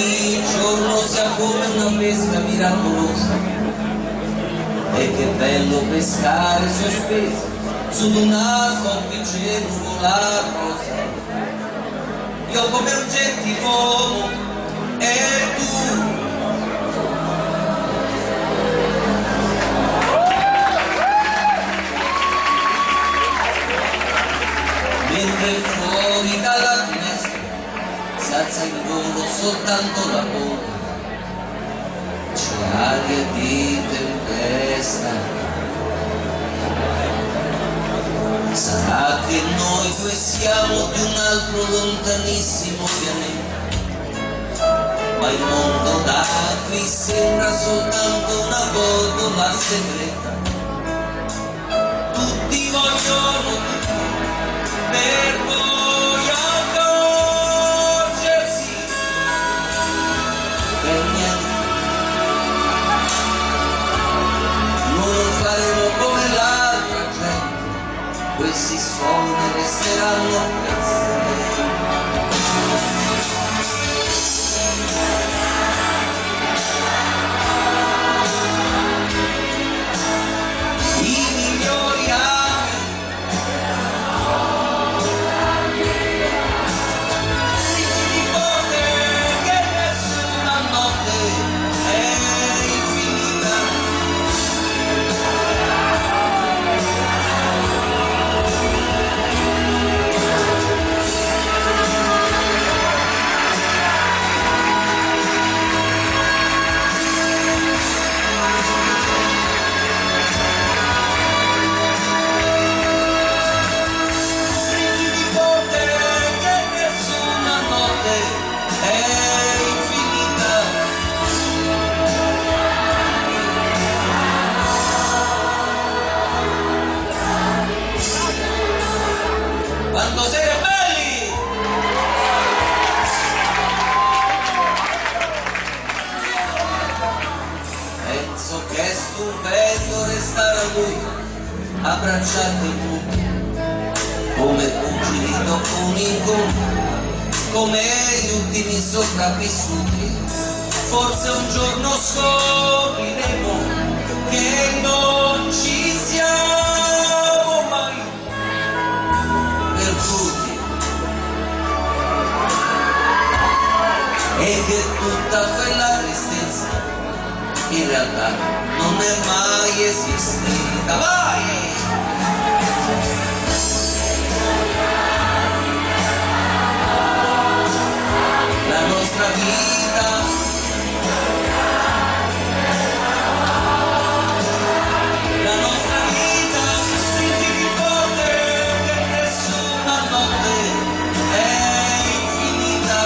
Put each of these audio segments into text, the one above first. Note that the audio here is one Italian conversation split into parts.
ogni giorno sia come una pesca miracolosa. E che bello pescare sospesi su una soffice nuvolosa. Io come un gentiluomo e tu mentre fuori dalla finestra si alza in volo soltanto la bomba, c'è aria di tempesta. Sarà che noi due siamo di un altro lontanissimo pianeta, ma il mondo da qui sembra soltanto una botola segreta. Tutti vogliono per voi accorgersi per niente. Non faremo come l'altra gente, questi suoni resteranno per sempre. I migliori anni di potere che nessuna notte è infinita. Quando siete belli! Penso che è stupendo restare a lui, abbracciati tutti, come cugini dopo un incontro, come gli ultimi sopravvissuti. Forse un giorno scopriremo che non ci siamo mai perduti e che tutta quella tristezza in realtà non è mai esistita. Vai! La nostra vita di potere che nessuna notte è infinita.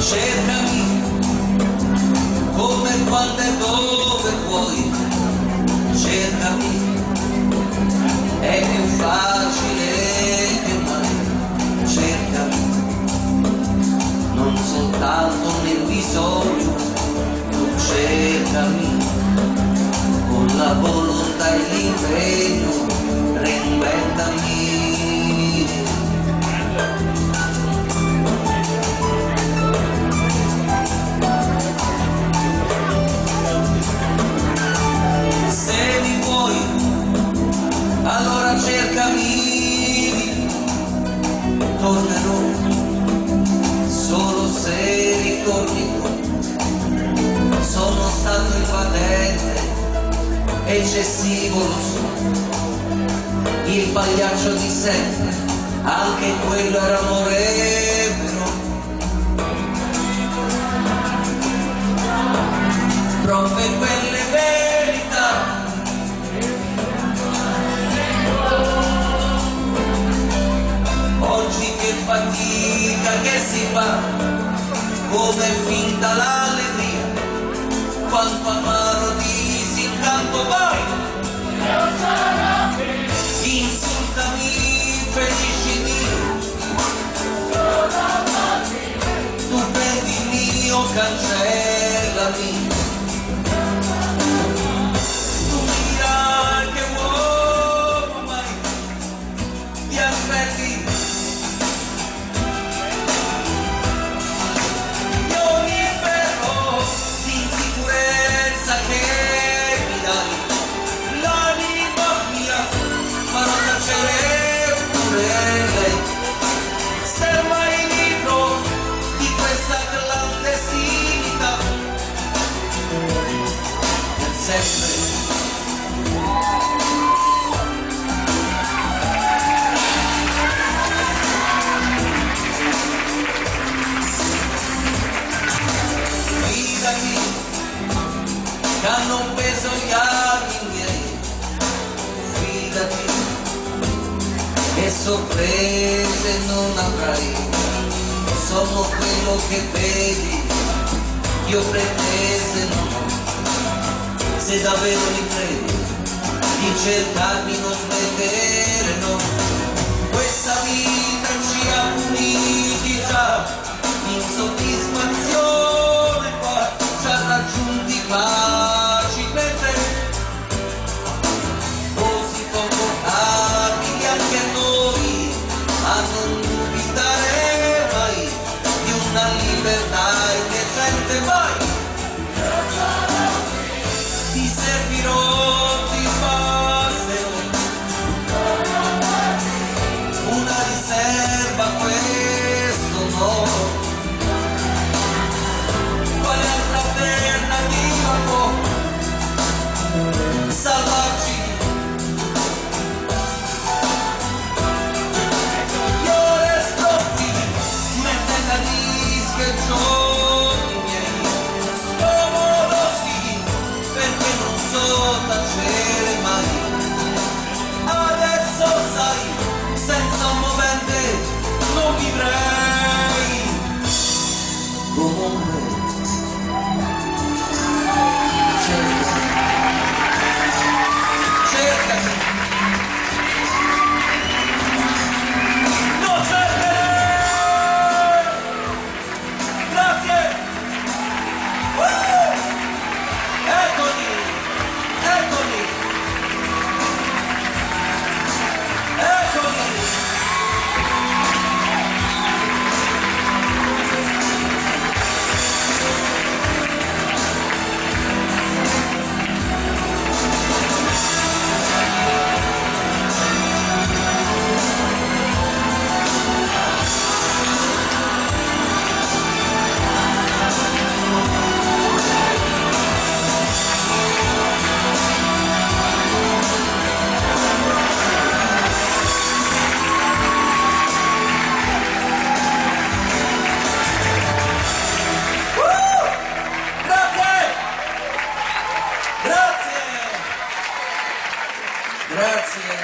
Cercami come, quando e dove vuoi, cercami, è più facile che mai. Cercami, non soltanto nel bisogno, tu cercami, con la volontà e l'impegno, reinventami. Allora cercami, tornerò solo se ricordi tu. Sono stato invadente eccessivo lo so, il pagliaccio di sempre, anche quello era amore vero. Troppe quelle verità, oggi che fatica che si fa, come finta l'allegria, quanto amaro disincanto vai. Insultami, felici mio, tu prendimi o cancellami. Tu mira che uomo mai ti aspetti. Io libero di insicurezza che mi dai, l'anima mia farò tacere pure lei. Se mai libro di questa clandestinità, per sempre. Fidati che hanno peso gli anni miei, fidati che sorprese non avrai, sono quello che vedi, io pretese non ho, se davvero mi credi, di cercarmi non smettere no, questa vita ci ha puniti già, insoddisfazione qua, ci ha raggiunti facilmente, così poco abili anche a noi, a non dubitare mai di una libertà indecente mai. Ti servirò, ti passerò una riserva, questo no, quale altra alternativa può salvarci? Io resto qui, mettendo a rischio i giorni miei, scomodo sì, perché non so tacere mai. Adesso sai, senza un movente non vivrei. Comunque cercami, non perdere. Grazie. Eccoli, eccoli, eccoli. Grazie,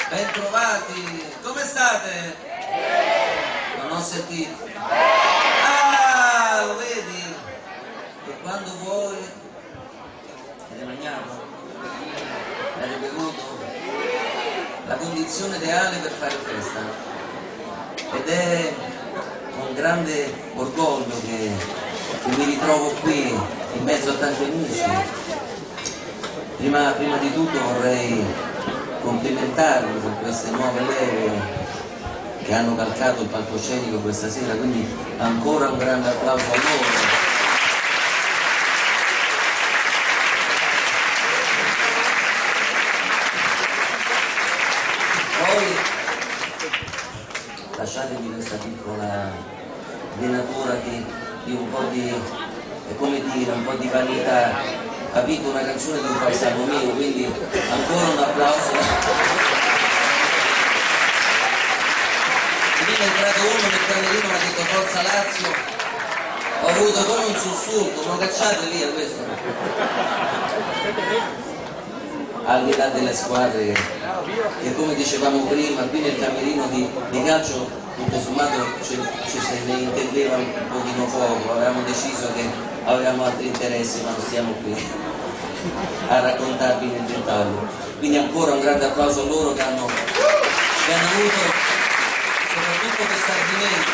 bentrovati, come state? Non ho sentito. Ah, lo vedi? E quando vuoi, avete mangiato? Avete bevuto? La condizione ideale per fare festa. Ed è con grande orgoglio che mi ritrovo qui in mezzo a tanti amici. Prima di tutto vorrei complimentarvi con queste nuove leve che hanno calcato il palcoscenico questa sera, quindi ancora un grande applauso a loro. Poi lasciatemi questa piccola venatura di un po' di, come dire, un po' di vanità. ha vinto una canzone di un paesano mio, quindi ancora un applauso. Prima è entrato uno nel camerino, mi ha detto forza Lazio, ho avuto come un sussulto, non cacciate via questo. Al di là delle squadre che come dicevamo prima, qui nel camerino di calcio tutto sommato ci se ne intendeva un pochino poco, avevamo deciso che avevamo altri interessi, ma non stiamo qui a raccontarvi nel dettaglio. Quindi ancora un grande applauso a loro che hanno avuto soprattutto questo argomento,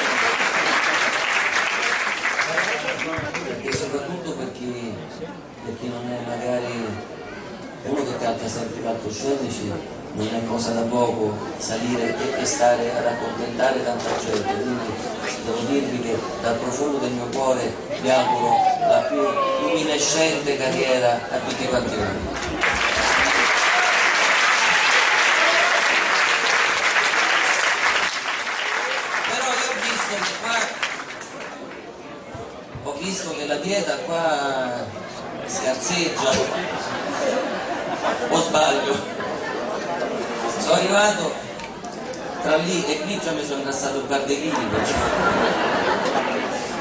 perché soprattutto per chi non è magari uno che canta sempre palcoscenici, non è cosa da poco salire e stare ad accontentare tanta gente, quindi devo dirvi che dal profondo del mio cuore vi auguro la più luminescente carriera a tutti quanti voi. Però io ho visto che la dieta qua scarseggia, o sbaglio? Sono arrivato tra lì e qui, già mi sono ingrassato un par di chili,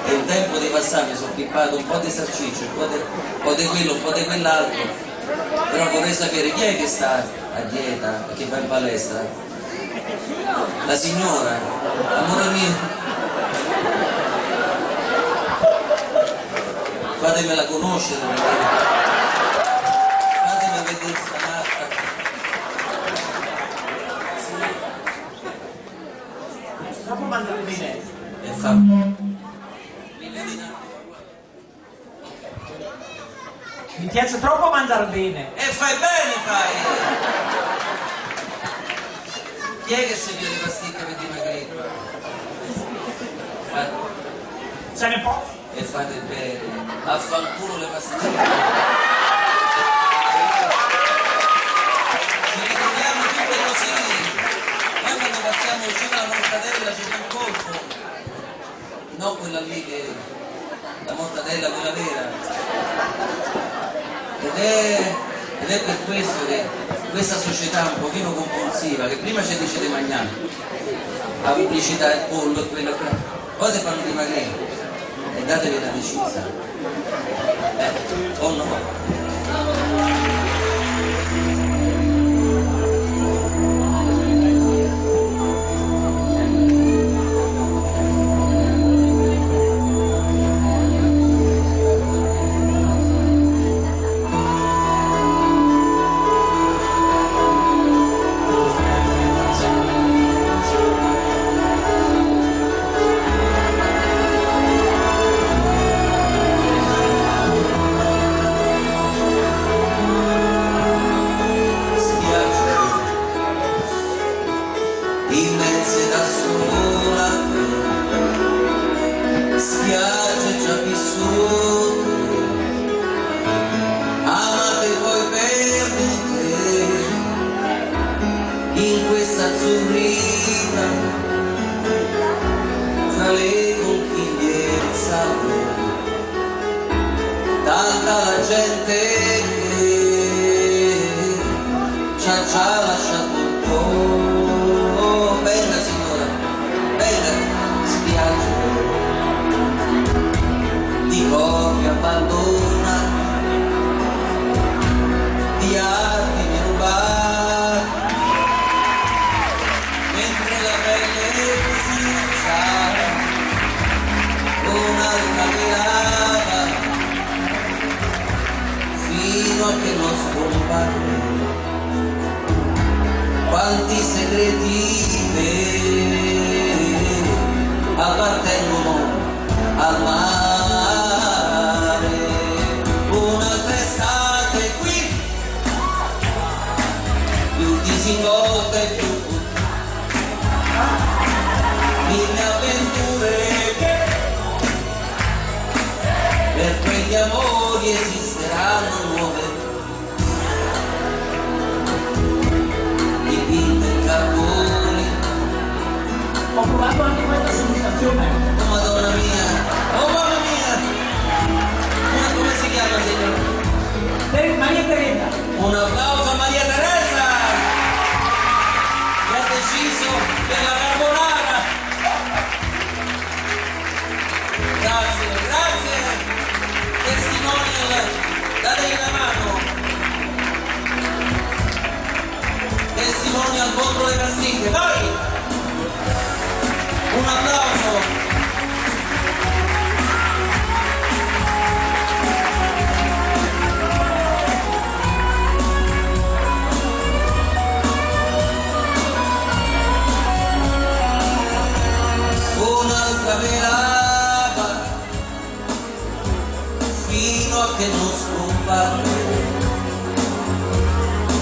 e un tempo di passare mi sono pippato un po' di salsicce, un po' di quello, un po' di quell'altro, però vorrei sapere chi è che sta a dieta, che va in palestra? La signora, amore mio, fatemela conoscere, fatemi vedere sta matta. Dopo mangiare bene. E fa. Mi piace troppo mangiare bene. E fai bene, fai! Chi è che si via di pasticca per dimagrire? Ce ne può? E fate bene, affanculo le pasticche. Ci ritroviamo tutte così. Noi quando passiamo vicino alla mortadella c'è un colpo. Non quella lì che la mortadella, quella vera. Ed è per questo che questa società un pochino compulsiva, che prima ci dice di mangiare, la pubblicità, il pollo e quello che poi ti fanno dimagrire e datevi una decisa. O no? Immense da sola, spiagge già vissute, amate poi perdute, in questa azzurrina, fra le conchiglie salve, tanta la gente che ci ha già lasciato un po'. Bella signora, bella spiaggia di corpi abbandonati, di armi rubati, mentre la pelle bruciava, un'altra mirava, fino a che non scomparve. Quanti segreti appartengono al mare, un'altra estate qui, più disinvolta e più mille avventure che per quegli amori esisteranno nuove. Ho provato anche questa sensazione. Oh Madonna mia! Oh mamma mia! Ma come si chiama signora? Un applauso a Maria Teresa che ha deciso per la carbonara. Grazie, grazie. Testimonial, dategli la mano. Testimonial contro le pasticche, vai! Un applauso. Un'altra velava fino a che non scompare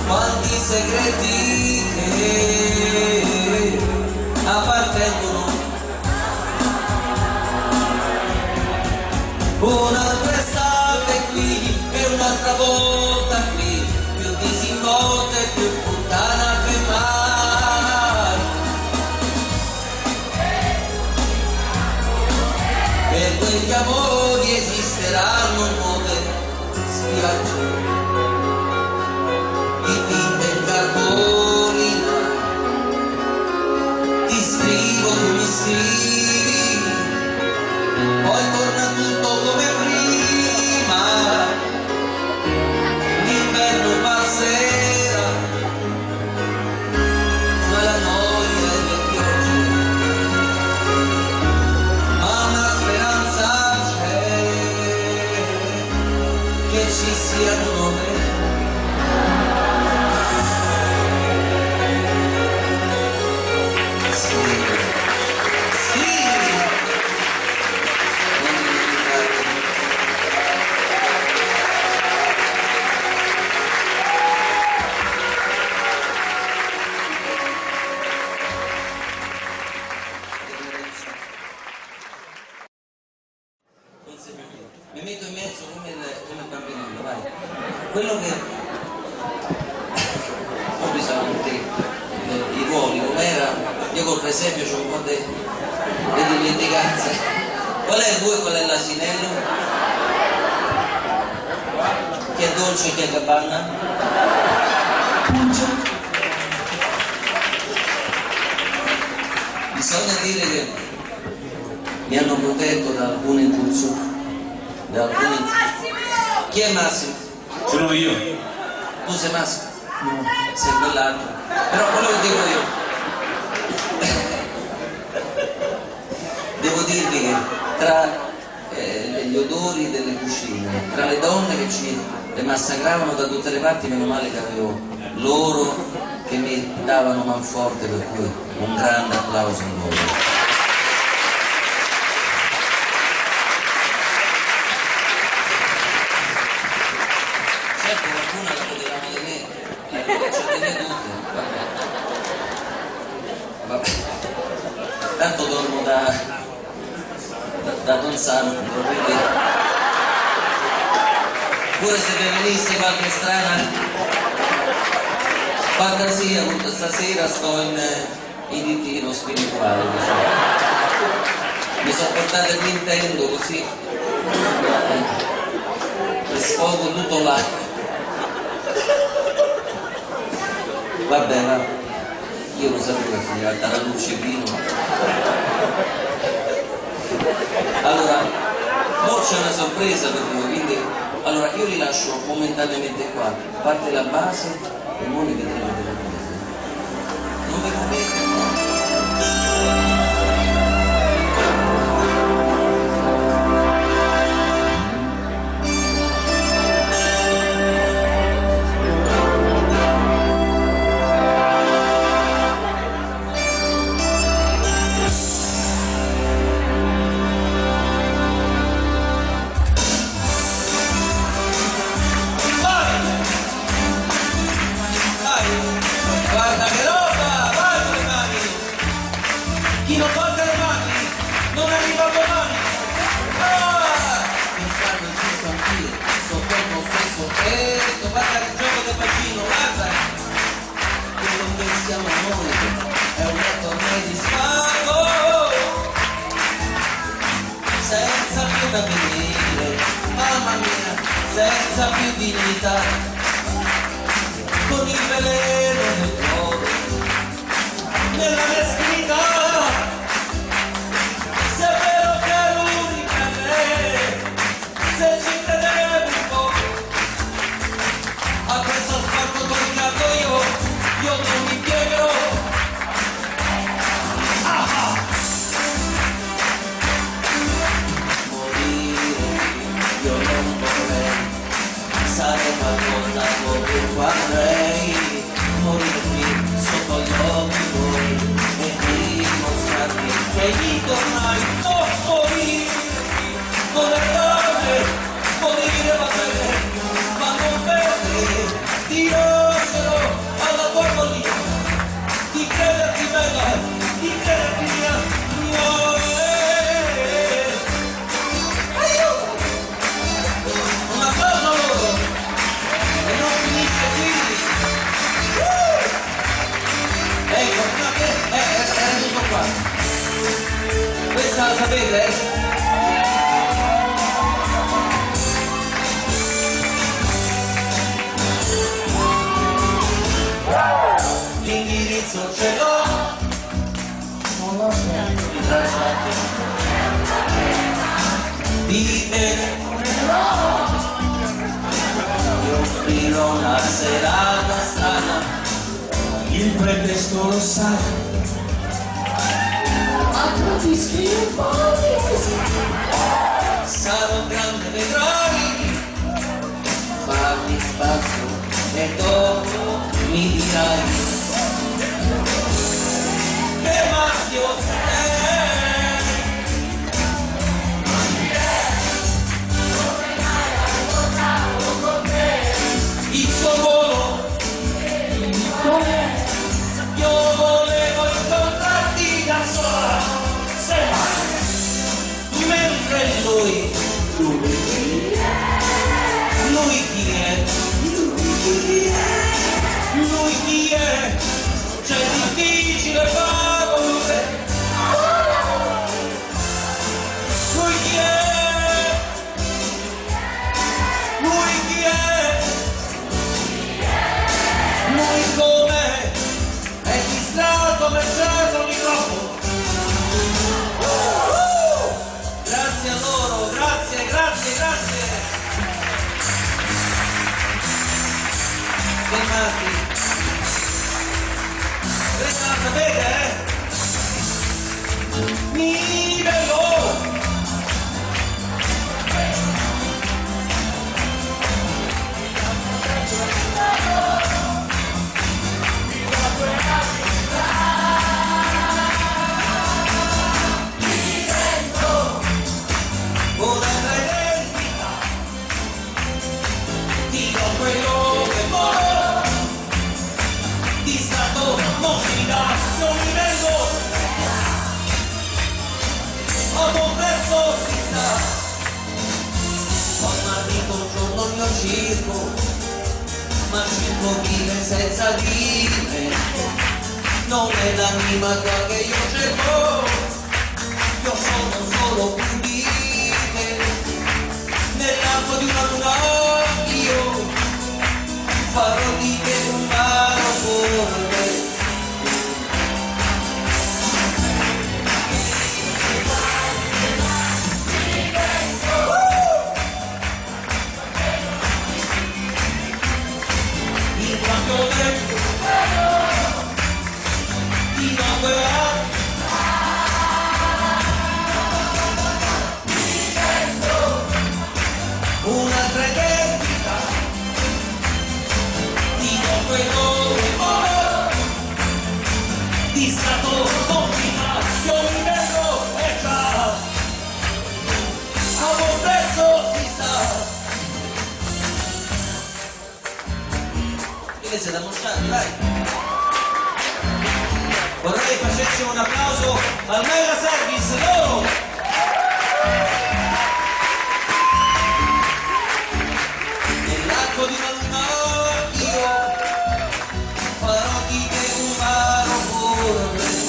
quanti segreti che appartengono. Un'altra estate qui e un'altra volta qui, più disinvolta e più puttana che mai. Per quegli amori esisteranno nuove spiagge dipinte in cartolina. Ti scrivo, tu mi scrivi, poi torna tutto come prima. L'inverno passerà fra la noia e le piogge, ma una speranza c'è che ci siano nuove. Mi metto in mezzo come il bambinino, vai. Quello che ho bisogno di i ruoli com'era, io col presepio c'ho un po' di dimenticanze. Qual è il bue e qual è l'asinello? Chi è dolce e chi è capanna? Bisogna dire che mi hanno protetto da alcune incursioni. Chi è Massimo? Sono io. Tu sei Massimo? No. Sei quell'altro. Però quello che dico io. Devo dirvi che tra gli odori delle cucine, tra le donne che ci le massacravano da tutte le parti, meno male che avevo loro che mi davano manforte, per cui un grande applauso a loro. Qualcuna la potevamo tenere, ce le tenere tutte, vabbè. Tanto dormo da Don Santo, quindi pure se vi venisse qualche strana fantasia, stasera sto in ritiro spirituale, diciamo. Mi sono portato il Nintendo così sfogo tutto là. Vabbè, va. Io lo sapevo che finiva dalla luce prima. Allora, ora c'è una sorpresa per voi, quindi allora io li lascio momentaneamente qua, parte la base e non li vedremo delle cose. Non vi capite? Guarda che roba, vai con le mani! Chi non porta le mani non arriva a domani! Pensando in stesso anch'io, sotto il stesso tetto, guarda il gioco del bacino, guarda! Quello che siamo noi è un letto ormai di svago, senza più da venire, mamma mia, senza più dignità. con il veleno del cuore, nella mesquinità. Se è vero che è l'unica lei, se ci credevi un po', a questo sporco conicato io non mi piegherò. Io non vorrei, sarebbe qualcosa che farei, morire qui sotto gli occhi tuoi e dimostrarti che mi tornai, non morire qui con le parole, morire va bene, ma non perdere, ti lascerò alla tua follia, di crederti bella, di crederti mia. Un applauso a loro e non finisce qui. Ecco, era tutto qua. Questa la sapete? L'indirizzo ce l'ho, Non lo so. di te. Io offrirò una serata strana, il pretesto lo sai, Ma capisci un po' sarò grande, vedrai, fammi spazio e dopo mi dirai che maschio sei. Il suo volo, io volevo incontrarti da sola, se mai, mentre lui chi è? Lui chi è? C'è difficile parole. Lui chi è? Lui chi è? Lui come? È distratto mentre il microfono. Grazie a loro, grazie, grazie, grazie. Fermati. Questa la sapete, Mi vedo. Una identità, ti do quello che voglio, distratto non mi dà, non mi vengo, ho compreso si sta, ho marito un giorno il mio circo, ma circo vive senza vivere, non è l'anima che io cerco, io sono solo più vive, nell'arco di una luna io farò di te un mare correre. Il quanto vecchio ti nacquerà. Un'altra identità, ti do quello che voglio, distratto non mi dà, io mi vedo e già, a buon prezzo si sta. Invece da mostrare, dai. Vorrei facessimo un applauso al Mega Service, loro! Nell'arco di una luna io farò di te un varo correre.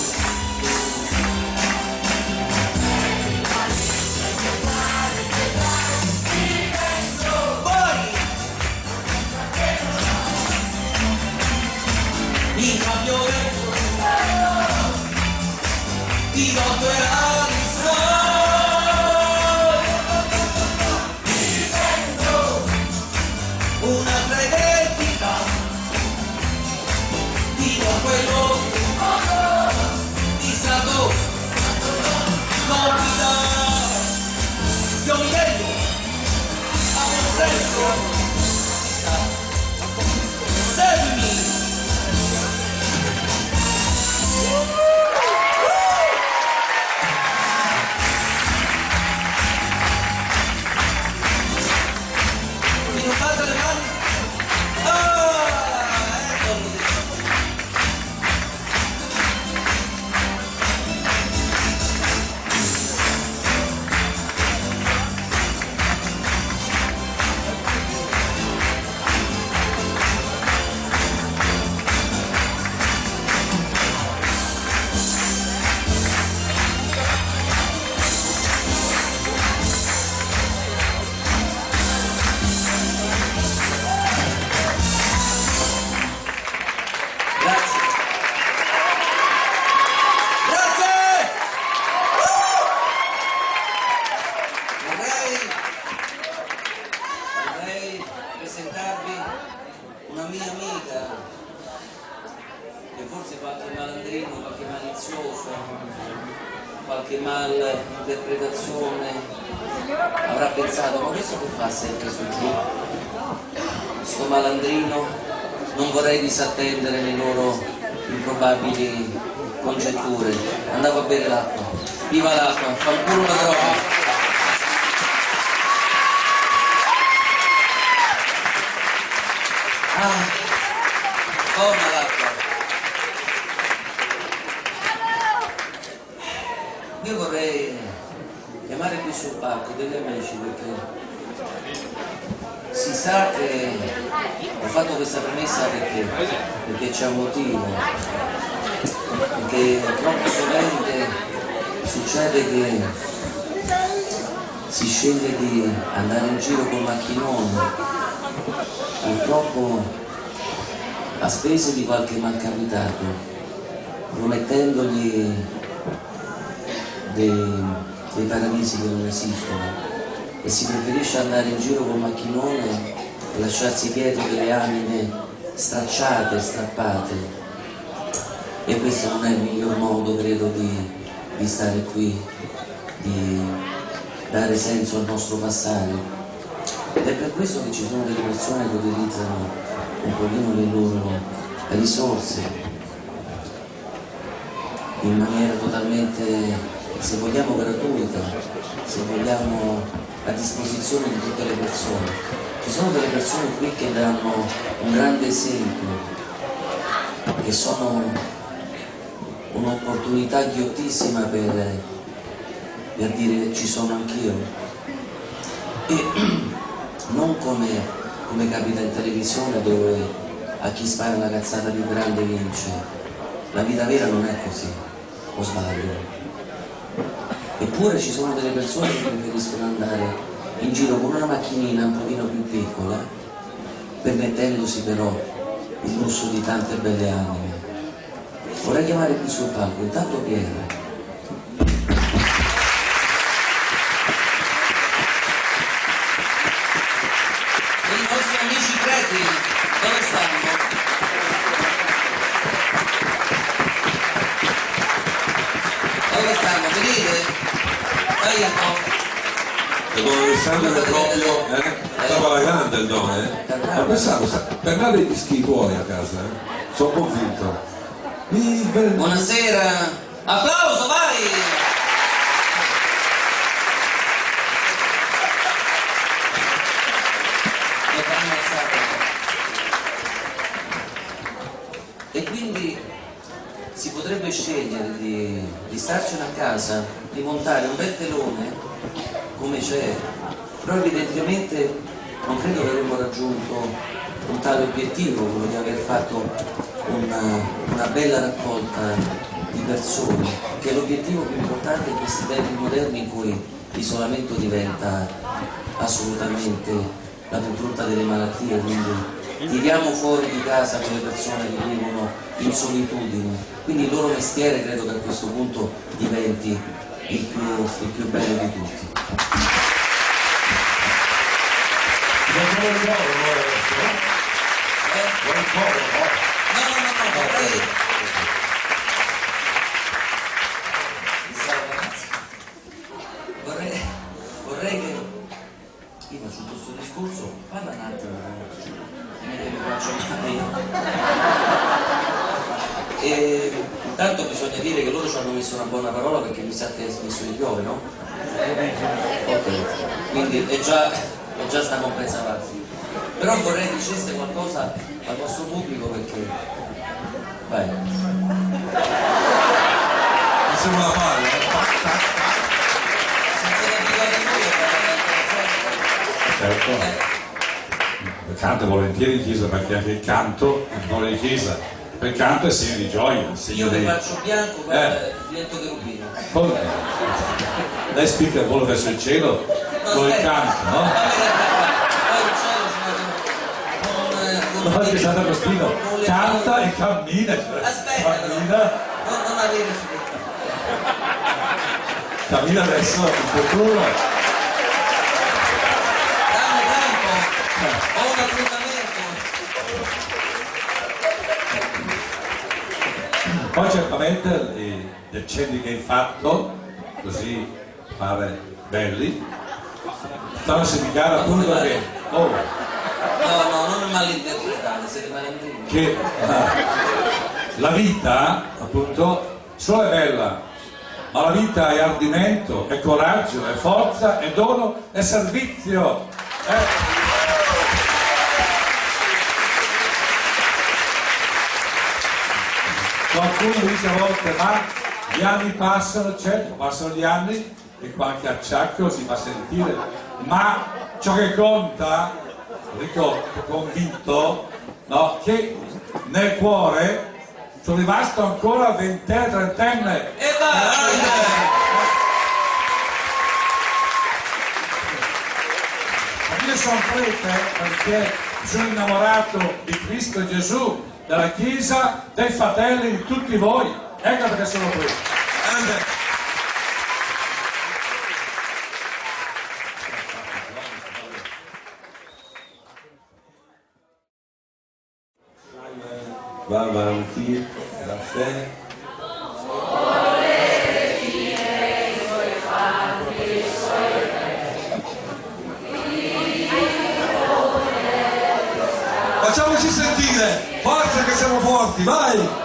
Poi in cambio ti do 2 radi un'altra identità, ti do quello di stato non mi dà, io mi vedo a me stesso. Seguimi! Mi non fate le mani? Presentarvi una mia amica che forse qualche malandrino, qualche malizioso, qualche malinterpretazione avrà pensato: ma questo che fa sempre su giù? Sto malandrino, non vorrei disattendere le loro improbabili congetture. Andavo a bere l'acqua. Viva l'acqua, fa un culo una droga. Toma l'acqua. Io vorrei chiamare qui sul palco degli amici perché si sa che ho fatto questa premessa perché c'è un motivo, perché troppo sovente succede che si sceglie di andare in giro con macchinoni, purtroppo a spese di qualche malcapitato, promettendogli dei paradisi che non esistono, e si preferisce andare in giro con macchinone e lasciarsi dietro delle anime stracciate, strappate, e questo non è il miglior modo, credo, di stare qui, di dare senso al nostro passare. Ed è per questo che ci sono delle persone che utilizzano un pochino le loro risorse in maniera totalmente, se vogliamo, gratuita, se vogliamo a disposizione di tutte le persone. Ci sono delle persone qui che danno un grande esempio, che sono un'opportunità ghiottissima per dire ci sono anch'io, e non come capita in televisione, dove a chi spara una cazzata più grande vince. La vita vera non è così, o sbaglio? Eppure ci sono delle persone che preferiscono andare in giro con una macchinina un pochino più piccola, permettendosi però il lusso di tante belle anime. Vorrei chiamare qui sul palco intanto Pierre. Dove stanno? Dove stanno? Venite? Dai un po'. Don Alessandro è proprio, stava alla grande il Don, Ma pensavo, Bernardo i dischi tuoi a casa, sono convinto. Buonasera, applauso, vai! E quindi si potrebbe scegliere di starcene a casa, di montare un bel telone come c'è, però evidentemente non credo che avremmo raggiunto un tale obiettivo, quello di aver fatto una bella raccolta di persone, che è l'obiettivo più importante in questi tempi moderni in cui l'isolamento diventa assolutamente la più brutta delle malattie, quindi tiriamo fuori di casa quelle persone che vivono in solitudine, quindi il loro mestiere credo che a questo punto diventi il più bello di tutti. Vorrei che io faccio questo discorso, parla un attimo, mi faccio e intanto bisogna dire che loro ci hanno messo una buona parola perché mi sa che è smesso di piove, no? Ok, quindi è già sta compensa avanti. Però vorrei che diceste qualcosa al vostro pubblico perché vai. Facciamo la palla, Senza capire certo. Canto volentieri in chiesa perché anche il canto è storia di chiesa. Il canto è segno di gioia, segno io di... mi faccio bianco, divento cherubino. Lei spicca il volo verso il cielo con il canto, no? No, che Santo Agostino canta e cammina. Aspetta, cammina, non avere fretta. cammina verso il futuro. Dammi tempo, ho un appuntamento. Poi certamente gli accendi che hai fatto, così pare belli, stanno a significare appunto che... No, non malinterpretate, siete malinterpretati. che la vita appunto solo è bella, ma la vita è ardimento, è coraggio, è forza, è dono, è servizio. Qualcuno dice a volte ma gli anni passano, certo passano gli anni e qualche acciacco si fa sentire, ma ciò che conta, dico convinto, no, che nel cuore sono rimasto ancora ventenne, trentenne. E vai! Io sono prete perché sono innamorato di Cristo Gesù, della Chiesa, dei fratelli, di tutti voi. Ecco perché sono prete. Va avanti, grazie. Facciamoci sentire, forza che siamo forti, vai!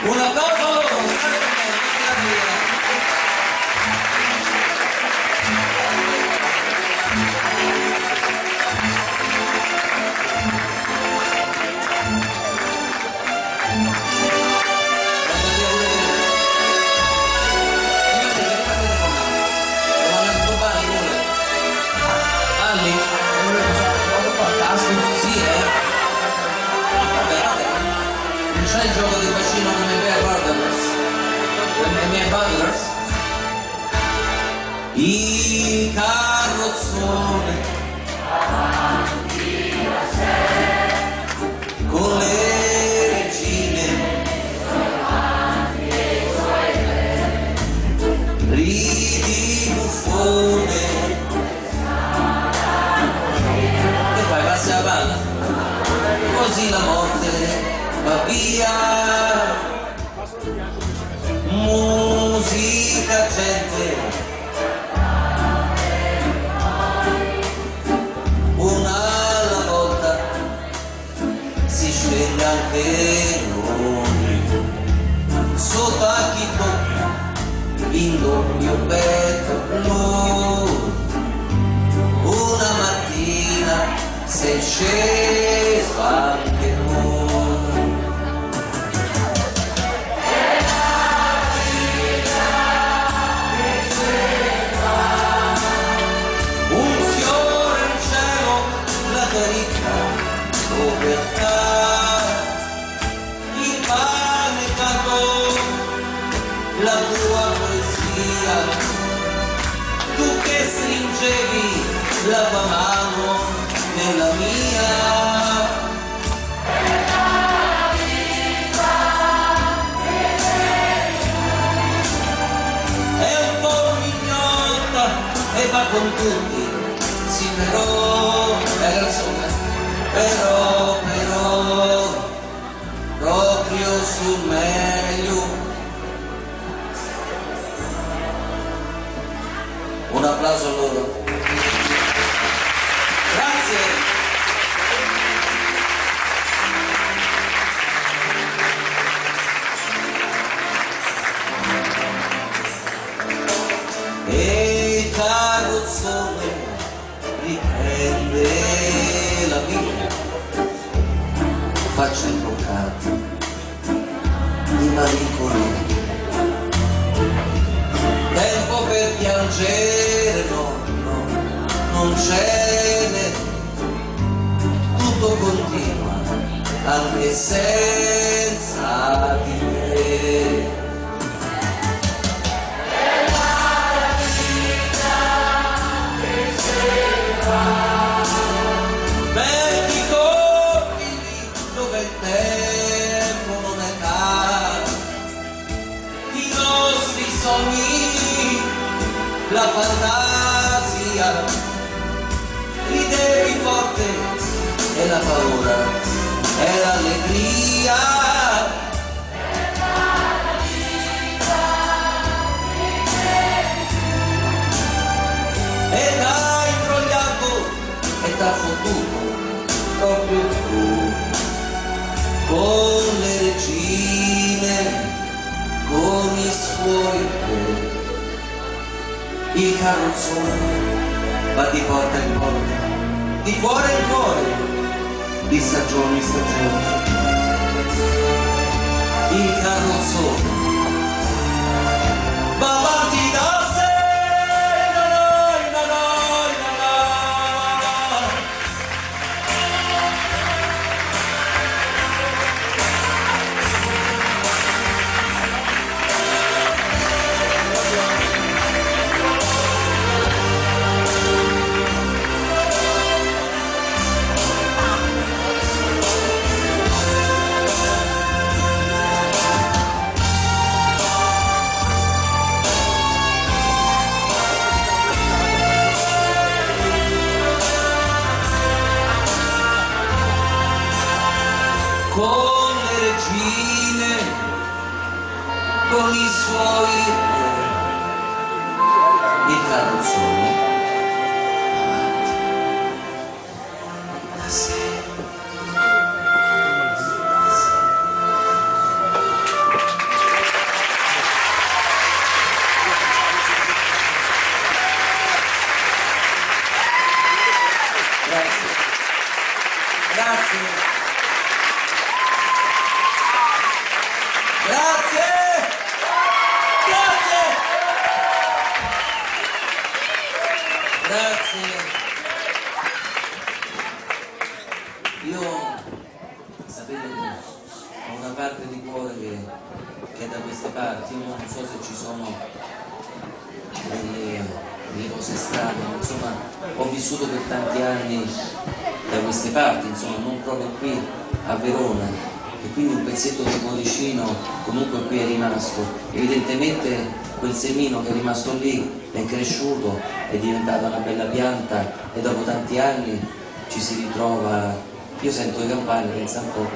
Una cosa loro, state bene, sì, c'è il gioco di bacino come i miei Brothers, i miei Brothers, i carrozzoni con le regine, ridi buffone, e poi passi la palla, così la morte va via. Musica, gente, una alla volta si scende anche noi sotto a chi tocca in doppio petto blu. Una mattina sei sceso anche noi. Un fiore in cielo, la verità, dove con tutti, sì però, è la canzone, però, proprio sul meglio. Un applauso a loro. Grazie. E il carrozzone riprende la via, faccia imbroccata di malinconia. Tempo per piangere, no, non ce n'è, tutto continua anche senza di te. Vecchi cortili dove il tempo non è caro, i nostri sogni, la fantasia, ridevi forte e la paura e l'allegria. E dai imbrogliato e t'ha fottuto proprio tu, con le regine, con i suoi re. Il carrozzone va di porta in porta, di cuore in cuore, di stagione in stagione. Il carrozzone va avanti da sé. Con le regine, con i suoi re, il carrozzone avanti da sé. Grazie. Grazie. Grazie! Grazie! Grazie! Io, sapete, ho una parte di cuore che è da queste parti. Io non so se ci sono delle cose strane, insomma, ho vissuto per tanti anni da queste parti, insomma, non proprio qui a Verona. E quindi un pezzetto di cuoricino comunque qui è rimasto. Evidentemente quel semino che è rimasto lì è cresciuto, è diventata una bella pianta e dopo tanti anni ci si ritrova. Io sento le campane, pensa un po'.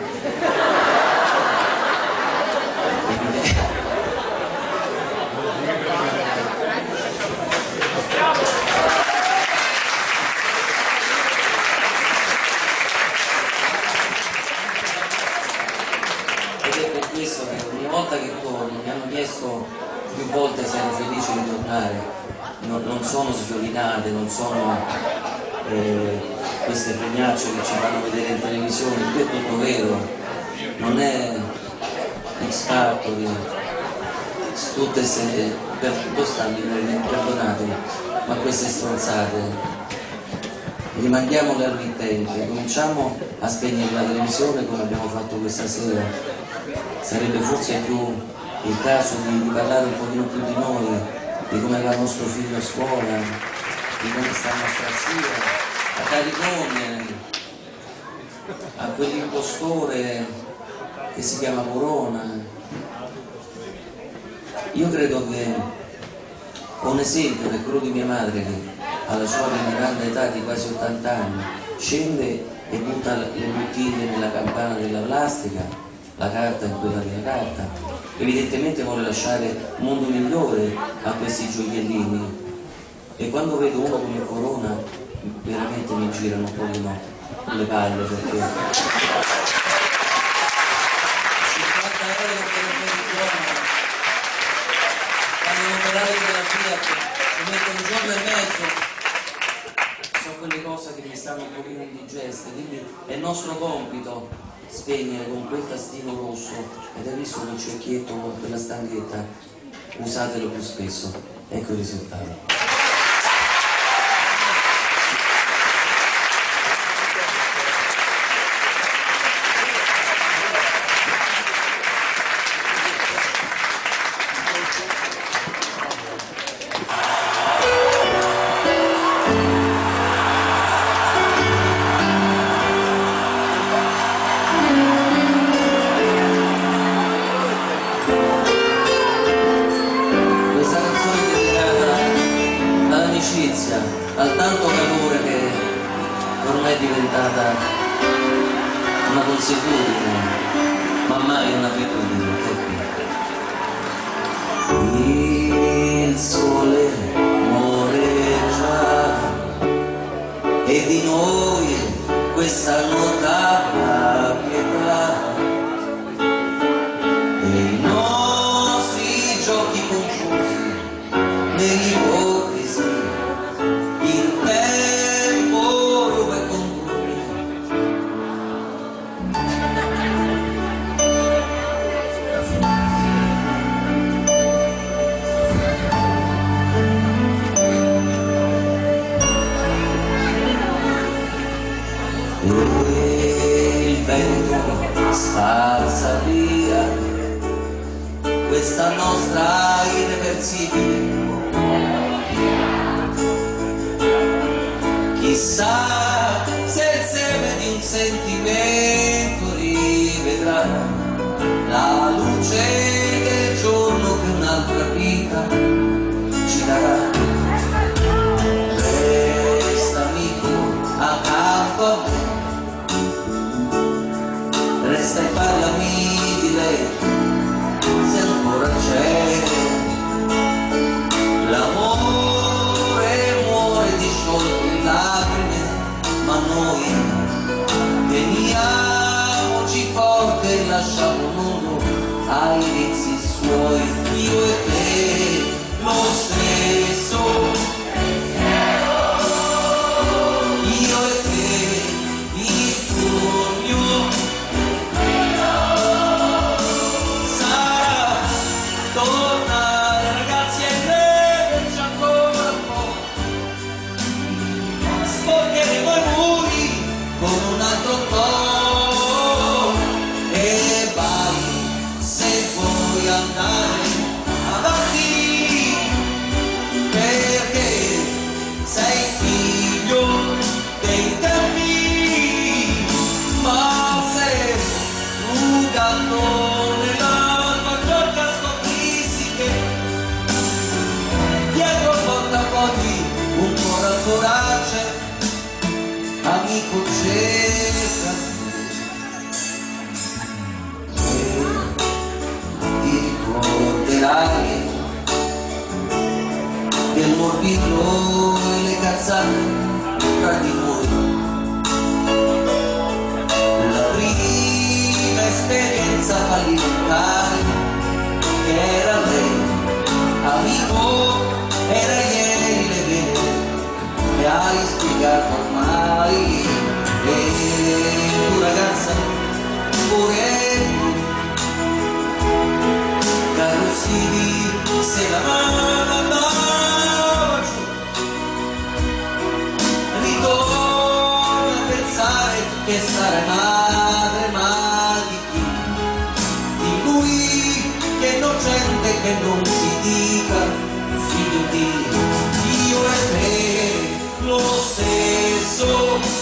Questo che ogni volta che torno mi hanno chiesto più volte se ero felice di tornare. Non sono sviolinate, non sono queste fregnacce che ci fanno vedere in televisione. Qui è tutto vero, non è X Factory, tutte se perdonatemi, ma queste stronzate rimandiamole al mittente, cominciamo a spegnere la televisione come abbiamo fatto questa sera. Sarebbe forse più il caso di parlare un pochino più di noi, di come va il nostro figlio a scuola, di come sta la nostra zia, a Caricone, a quell'impostore che si chiama Corona. Io credo che ho un esempio che è quello di mia madre, che alla sua veneranda età di quasi 80 anni, scende e butta le bottiglie nella campana della plastica, la carta in quella della carta. Evidentemente vuole lasciare un mondo migliore a questi gioiellini. E quando vedo uno come Corona, veramente mi girano un po' le palle, perché 50 euro per un giorno, quando l'operaio della Fiat ci mette un giorno e mezzo, sono quelle cose che mi stanno un pochino indigeste, quindi è nostro compito spegnere con quel tastino rosso, ed hai visto quel cerchietto con quella stanghetta, usatelo più spesso, ecco il risultato. Al tanto calore che ormai è diventata una consuetudine, ma mai un'abitudine. Il sole moreggia e di noi questa nota pietà, e i nostri giochi confusi nell'ipocrisia. Il tempo ruba contro me. E il vento spazza via questa nostra irreversibile. Chissà se il seme di un sentimento rivedrà la luce del giorno che un'altra vita ci darà. Resta amico accanto a me, resta e parlami di lei se ancora c'è. L'amore muore disciolto in lacrime, ma noi teniamoci forte e lasciamo il mondo ai inizi suoi. Io e te lo stesso, io e te il sogno sarà tornare ragazzi e crederci ancora un po'. Sporcheremo i muri con un altro po', e vai se vuoi andare avanti, perché sei figlio dei tempi, ma se rugando nella tua giorgia scoprissi che dietro portapoti un cuore coraggio, amico cerca e ti ricorderai del morbillo e le cazzate tra di noi. La prima esperienza fallimentare che era lei, amico, era ieri le vere, le hai spiegato ormai. E tu ragazza, pure tu, caro Sidi, se la mano andava giù, ritorno a pensare che sarai madre, ma di chi? Di lui che è innocente, che non si dica figlio di io e te lo stesso.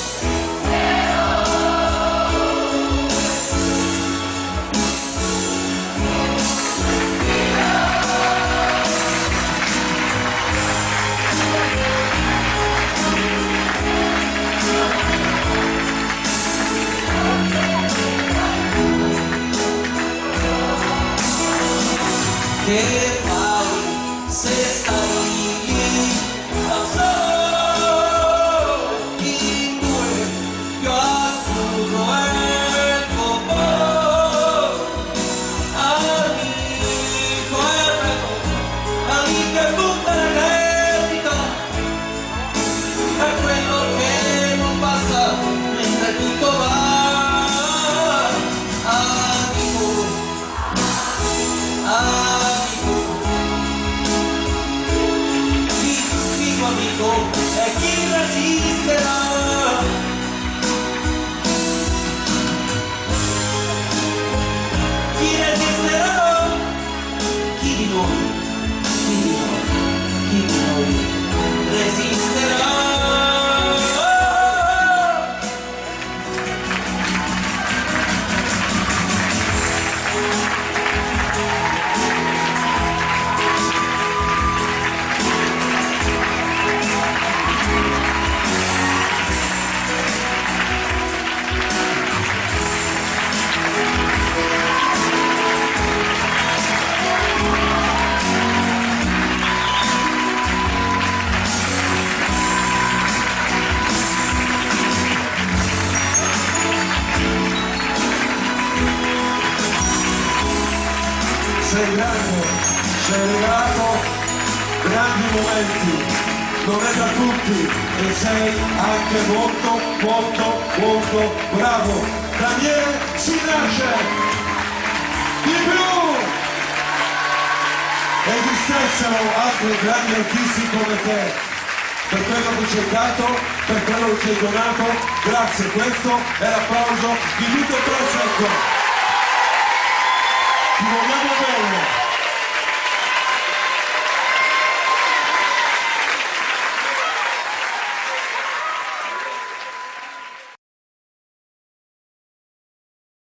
che fai se stai lì da solo in due, più assurdo è il tuo amico e prego, amico e butta l'etica, è quello che non passa mentre tutto va. Amico è chi resisterà, chi resisterà, chi di noi resisterà. Sei grande, sei regalato grandi momenti, non è da tutti e sei anche molto bravo. Daniele Sinasce, di più! Esistessero altri grandi artisti come te, per quello che ci hai dato, per quello che ci hai donato, grazie, questo è l'applauso di Luca Prosecco.